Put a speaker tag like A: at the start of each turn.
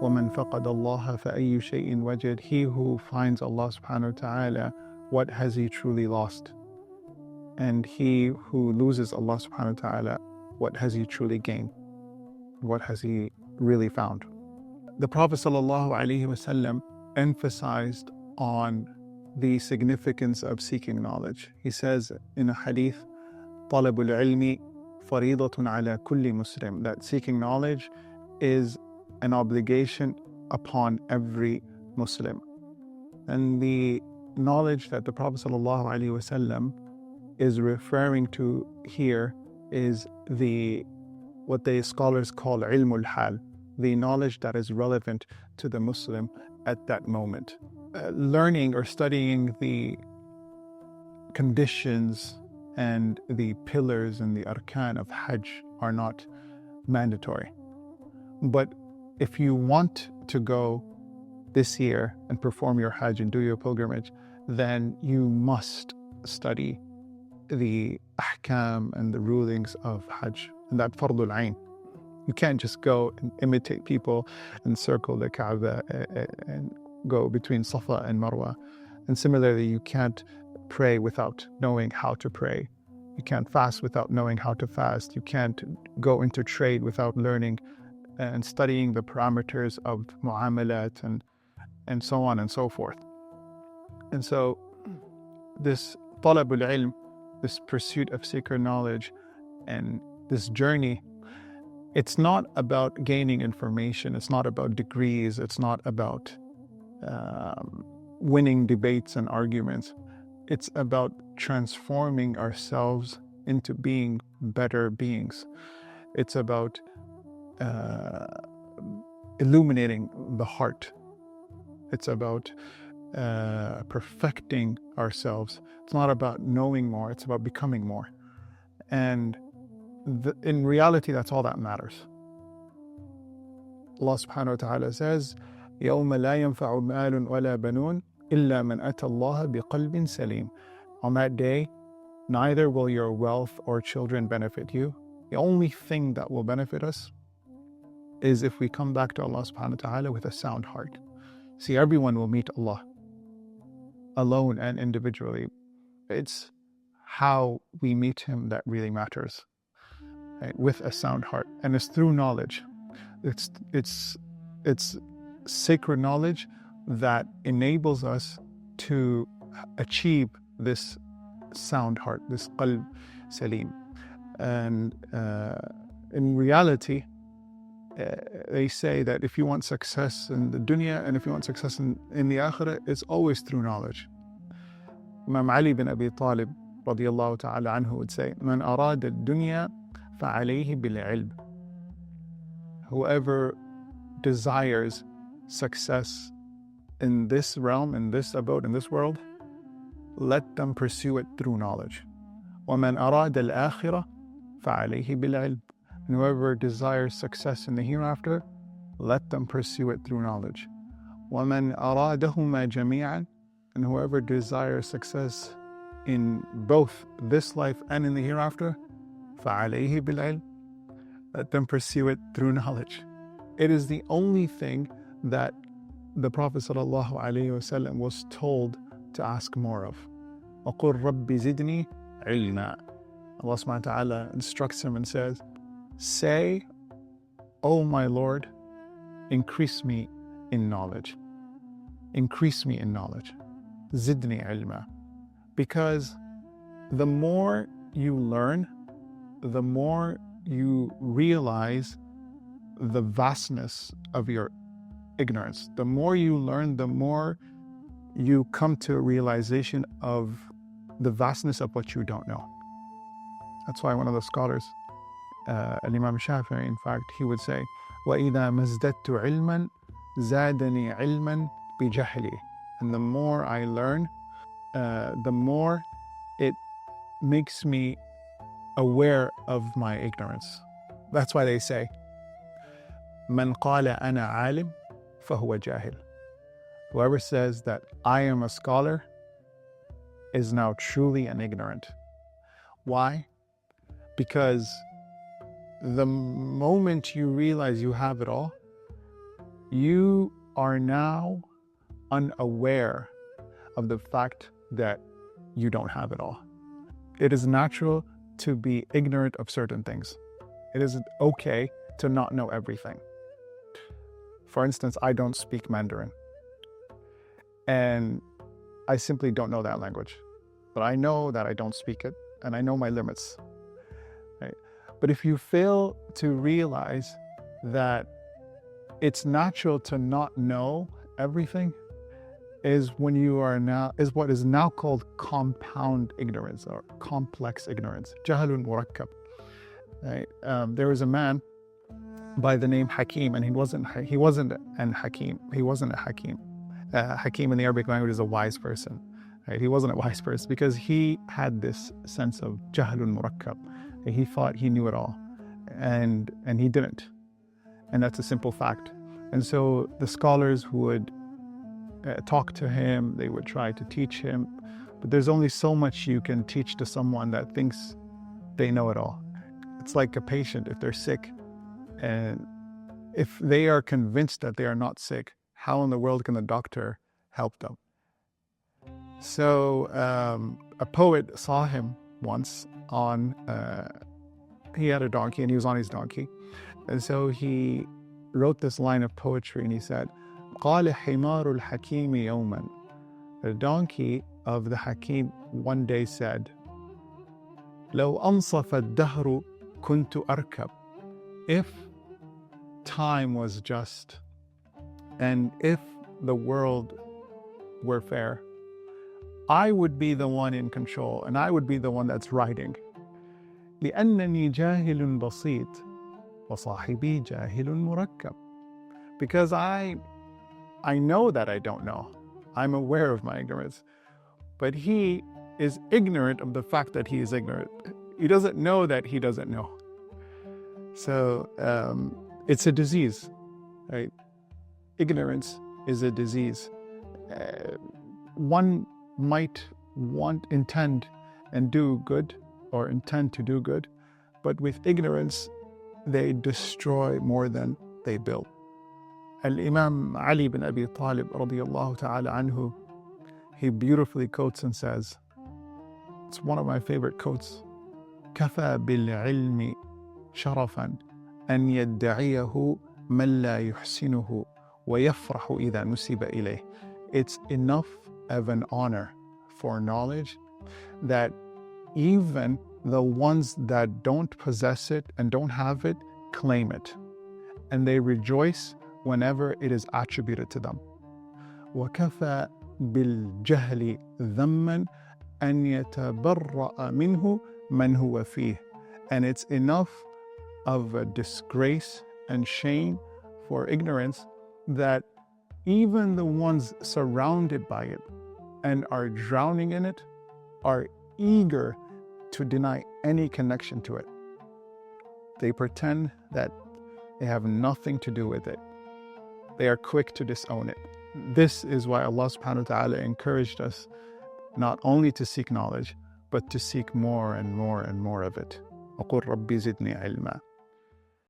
A: وَمَنْ فَقَدَ اللَّهَ فَأَيُّ شَيْءٍ وَجَدَ. He who finds Allah subhanahu wa ta'ala, what has he truly lost? And he who loses Allah subhanahu wa ta'ala, what has he truly gained? What has he really found? The Prophet sallallahu alaihi wasallam emphasized on the significance of seeking knowledge. He says in a hadith, طَلَبُ الْعِلْمِ فَرِيضَةٌ عَلَى كُلِّ مُسْلِمٍ, that seeking knowledge is an obligation upon every Muslim. And the knowledge that the Prophet ﷺ is referring to here is what the scholars call ilmul hal, the knowledge that is relevant to the Muslim at that moment. Learning or studying the conditions and the pillars and the arkan of Hajj are not mandatory. But if you want to go this year and perform your Hajj and do your pilgrimage, then you must study the ahkam and the rulings of Hajj, and that fardul ayn. You can't just go and imitate people and circle the Kaaba and go between Safa and Marwa. And similarly, you can't pray without knowing how to pray. You can't fast without knowing how to fast. You can't go into trade without learning and studying the parameters of mu'amalat and so on and so forth. And so this talabul ilm, this pursuit of sacred knowledge and this journey, it's not about gaining information, it's not about degrees, it's not about winning debates and arguments. It's about transforming ourselves into being better beings. It's about illuminating the heart. It's about perfecting ourselves. It's not about knowing more, it's about becoming more. And in reality, that's all that matters. Allah subhanahu wa ta'ala says, يَوْمَ لَا يَنْفَعُ مَالٌ وَلَا بَنُونَ إِلَّا مَنْ أَتَى اللَّهَ بِقَلْبٍ سَلِيمٍ. On that day, neither will your wealth or children benefit you. The only thing that will benefit us is if we come back to Allah subhanahu wa ta'ala with a sound heart. See, everyone will meet Allah, alone and individually. It's how we meet Him that really matters, right? With a sound heart. And it's through knowledge. It's sacred knowledge that enables us to achieve this sound heart, this qalb salim. And in reality, they say that if you want success in the dunya and if you want success in the akhirah, it's always through knowledge. Imam Ali bin Abi Talib radiyallahu ta'ala anhu would say, Man arada ad-dunya fa'alayhi bil-ilm. Whoever desires success in this realm, in this abode, in this world, let them pursue it through knowledge. وَمَنْ أَرَادَ الْآخِرَةَ فَعَلَيْهِ بِالْعِلْمِ. And whoever desires success in the hereafter, let them pursue it through knowledge. وَمَنْ أَرَادَهُمَا جَمِيعًا. And whoever desires success in both this life and in the hereafter, فَعَلَيْهِ بِالْعِلْمِ. Let them pursue it through knowledge. It is the only thing that the Prophet ﷺ was told to ask more of. وَقُلْ رَبِّ زِدْنِي عِلْمًا. Allah subhanahu wa ta'ala instructs him and says, say, O my Lord, increase me in knowledge. Increase me in knowledge. Zidni ilma. Because the more you learn, the more you realize the vastness of your ignorance. The more you learn, the more you come to a realization of the vastness of what you don't know. That's why one of the scholars, Imam Shafi'i, in fact, he would say, وَإِذَا مَزْدَدْتُ عِلْمًا زَادَنِي عِلْمًا بِجَهْلِي. And the more I learn, the more it makes me aware of my ignorance. That's why they say, مَنْ قَالَ أَنَا عَالِمٌ فهو جاهل. Whoever says that I am a scholar is now truly an ignorant. Why? Because the moment you realize you have it all, you are now unaware of the fact that you don't have it all. It is natural to be ignorant of certain things. It is okay to not know everything. For instance, I don't speak Mandarin, and I simply don't know that language. But I know that I don't speak it, and I know my limits. Right? But if you fail to realize that it's natural to not know everything, is when you are now, is what is now called compound ignorance or complex ignorance. Jahlun murakkab. Right? There was a man by the name Hakim, and he wasn't a Hakim. Hakim in the Arabic language is a wise person. Right? He wasn't a wise person because he had this sense of jahlun murakkab. He thought he knew it all, and he didn't. And that's a simple fact. And so the scholars would talk to him, they would try to teach him, but there's only so much you can teach to someone that thinks they know it all. It's like a patient, if they're sick, and if they are convinced that they are not sick, how in the world can the doctor help them? So a poet saw him once on, he had a donkey and he was on his donkey. And so he wrote this line of poetry and he said, قال حمار الحكيم يوما. The donkey of the Hakim one day said, لو أنصف الدهر كنت أركب. If time was just, and if the world were fair, I would be the one in control and I would be the one that's riding. لأنني جاهل بسيط وصاحبي جاهل مركب. Because I know that I don't know. I'm aware of my ignorance. But he is ignorant of the fact that he is ignorant. He doesn't know that he doesn't know. So it's a disease, right? Ignorance is a disease. One might intend and do good, or intend to do good, but with ignorance, they destroy more than they build. Al-Imam Ali bin Abi Talib radiyallahu ta'ala anhu, he beautifully quotes and says, it's one of my favorite quotes, كَفَى بِالْعِلْمِ شَرَفًا أَنْ يَدَّعِيَهُ مَنْ لَا يُحْسِنُهُ وَيَفْرَحُ إِذَا نُسِبَ إِلَيْهِ. It's enough of an honor for knowledge that even the ones that don't possess it and don't have it claim it, and they rejoice whenever it is attributed to them. وَكَفَى بِالْجَهْلِ ذَمًّا أَنْ يَتَبَرَّأَ مِنْهُ مَنْ هُوَ فِيهِ. And it's enough of a disgrace and shame for ignorance that even the ones surrounded by it and are drowning in it are eager to deny any connection to it. They pretend that they have nothing to do with it. They are quick to disown it. This is why Allah subhanahu wa ta'ala encouraged us not only to seek knowledge, but to seek more and more and more of it. وَقُلْ رَبِّ زِدْنِي عِلْمًا.